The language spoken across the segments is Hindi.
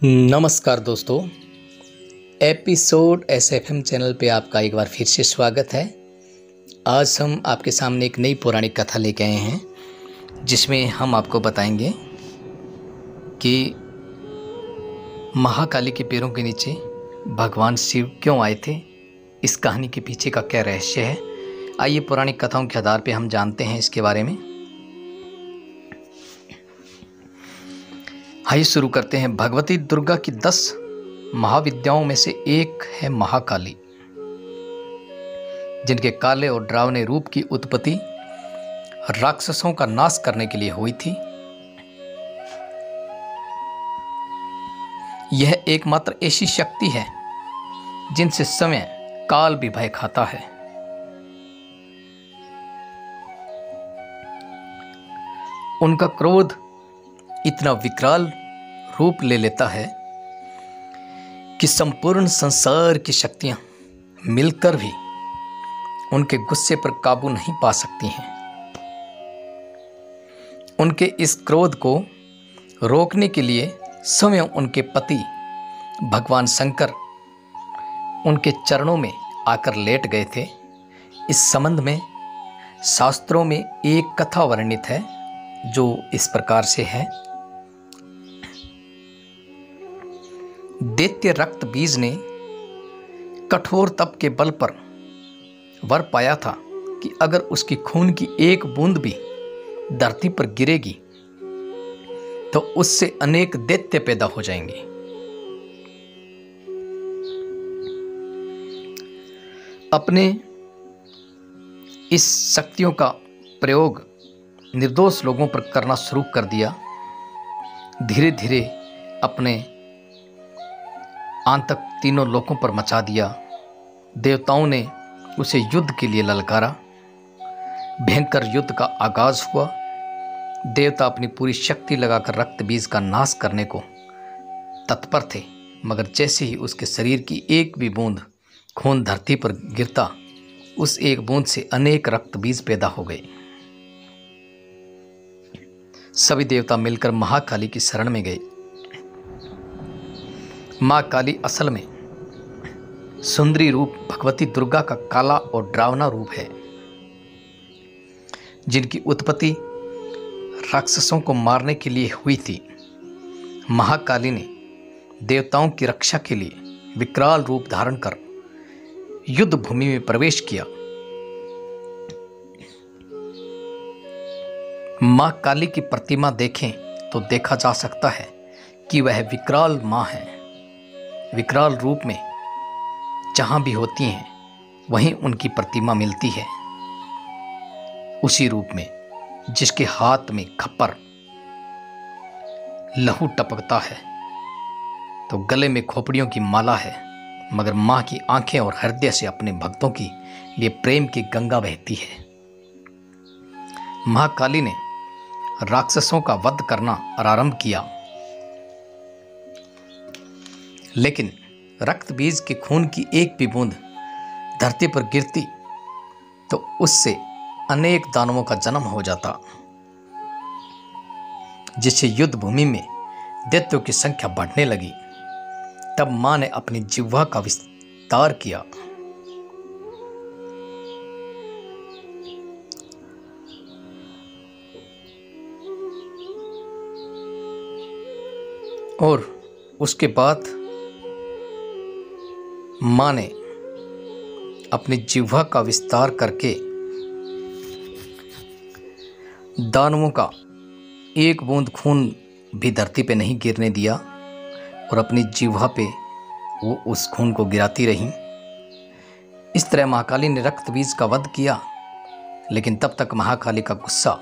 नमस्कार दोस्तों, एपिसोड एसएफएम चैनल पे आपका एक बार फिर से स्वागत है। आज हम आपके सामने एक नई पौराणिक कथा लेके आए हैं जिसमें हम आपको बताएंगे कि महाकाली के पैरों के नीचे भगवान शिव क्यों आए थे। इस कहानी के पीछे का क्या रहस्य है, आइए पौराणिक कथाओं के आधार पे हम जानते हैं इसके बारे में। आइए शुरू करते हैं। भगवती दुर्गा की 10 महाविद्याओं में से एक है महाकाली, जिनके काले और डरावने रूप की उत्पत्ति राक्षसों का नाश करने के लिए हुई थी। यह एकमात्र ऐसी शक्ति है जिनसे समय काल भी भय खाता है। उनका क्रोध इतना विकराल रूप ले लेता है कि संपूर्ण संसार की शक्तियां मिलकर भी उनके गुस्से पर काबू नहीं पा सकती हैं। उनके इस क्रोध को रोकने के लिए स्वयं उनके पति भगवान शंकर उनके चरणों में आकर लेट गए थे। इस संबंध में शास्त्रों में एक कथा वर्णित है जो इस प्रकार से है। दैत्य रक्त बीज ने कठोर तप के बल पर वर पाया था कि अगर उसकी खून की एक बूंद भी धरती पर गिरेगी तो उससे अनेक दैत्य पैदा हो जाएंगे। अपने इस शक्तियों का प्रयोग निर्दोष लोगों पर करना शुरू कर दिया। धीरे धीरे अपने आतंक तीनों लोकों पर मचा दिया। देवताओं ने उसे युद्ध के लिए ललकारा। भयंकर युद्ध का आगाज हुआ। देवता अपनी पूरी शक्ति लगाकर रक्त बीज का नाश करने को तत्पर थे, मगर जैसे ही उसके शरीर की एक भी बूंद खून धरती पर गिरता, उस एक बूंद से अनेक रक्त बीज पैदा हो गए। सभी देवता मिलकर महाकाली की शरण में गए। मां काली असल में सुंदरी रूप भगवती दुर्गा का काला और डरावना रूप है, जिनकी उत्पत्ति राक्षसों को मारने के लिए हुई थी। महाकाली ने देवताओं की रक्षा के लिए विकराल रूप धारण कर युद्ध भूमि में प्रवेश किया। मां काली की प्रतिमा देखें तो देखा जा सकता है कि वह विकराल मां है। विकराल रूप में जहां भी होती हैं वहीं उनकी प्रतिमा मिलती है, उसी रूप में जिसके हाथ में खप्पर लहू टपकता है तो गले में खोपड़ियों की माला है, मगर मां की आंखें और हृदय से अपने भक्तों की लिए प्रेम की गंगा बहती है। महाकाली ने राक्षसों का वध करना आरंभ किया, लेकिन रक्त बीज के खून की एक भी बूंद धरती पर गिरती तो उससे अनेक दानवों का जन्म हो जाता, जिससे युद्ध भूमि में दैत्यों की संख्या बढ़ने लगी। तब मां ने अपनी जिह्वा का विस्तार किया और उसके बाद मां ने अपनी जिह्वा का विस्तार करके दानवों का एक बूंद खून भी धरती पे नहीं गिरने दिया और अपनी जिह्वा पे वो उस खून को गिराती रहीं। इस तरह महाकाली ने रक्त बीज का वध किया, लेकिन तब तक महाकाली का गुस्सा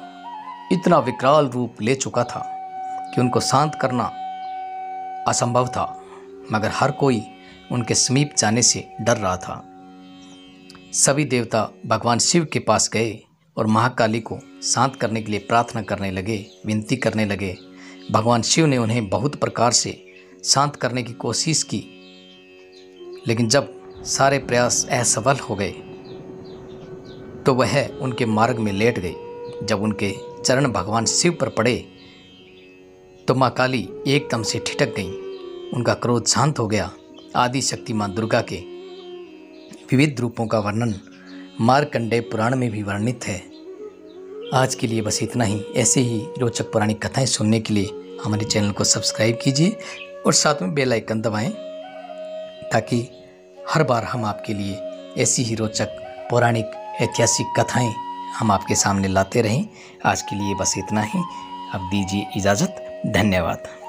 इतना विकराल रूप ले चुका था कि उनको शांत करना असंभव था, मगर हर कोई उनके समीप जाने से डर रहा था। सभी देवता भगवान शिव के पास गए और महाकाली को शांत करने के लिए प्रार्थना करने लगे, विनती करने लगे। भगवान शिव ने उन्हें बहुत प्रकार से शांत करने की कोशिश की, लेकिन जब सारे प्रयास असफल हो गए तो वह उनके मार्ग में लेट गई। जब उनके चरण भगवान शिव पर पड़े तो माँ काली एकदम से ठिठक गईं उनका क्रोध शांत हो गया। आदि शक्ति माँ दुर्गा के विविध रूपों का वर्णन मार्कंडेय पुराण में भी वर्णित है। आज के लिए बस इतना ही। ऐसे ही रोचक पौराणिक कथाएं सुनने के लिए हमारे चैनल को सब्सक्राइब कीजिए और साथ में बेल आइकन दबाएं, ताकि हर बार हम आपके लिए ऐसी ही रोचक पौराणिक ऐतिहासिक कथाएं हम आपके सामने लाते रहें। आज के लिए बस इतना ही। अब दीजिए इजाज़त। धन्यवाद।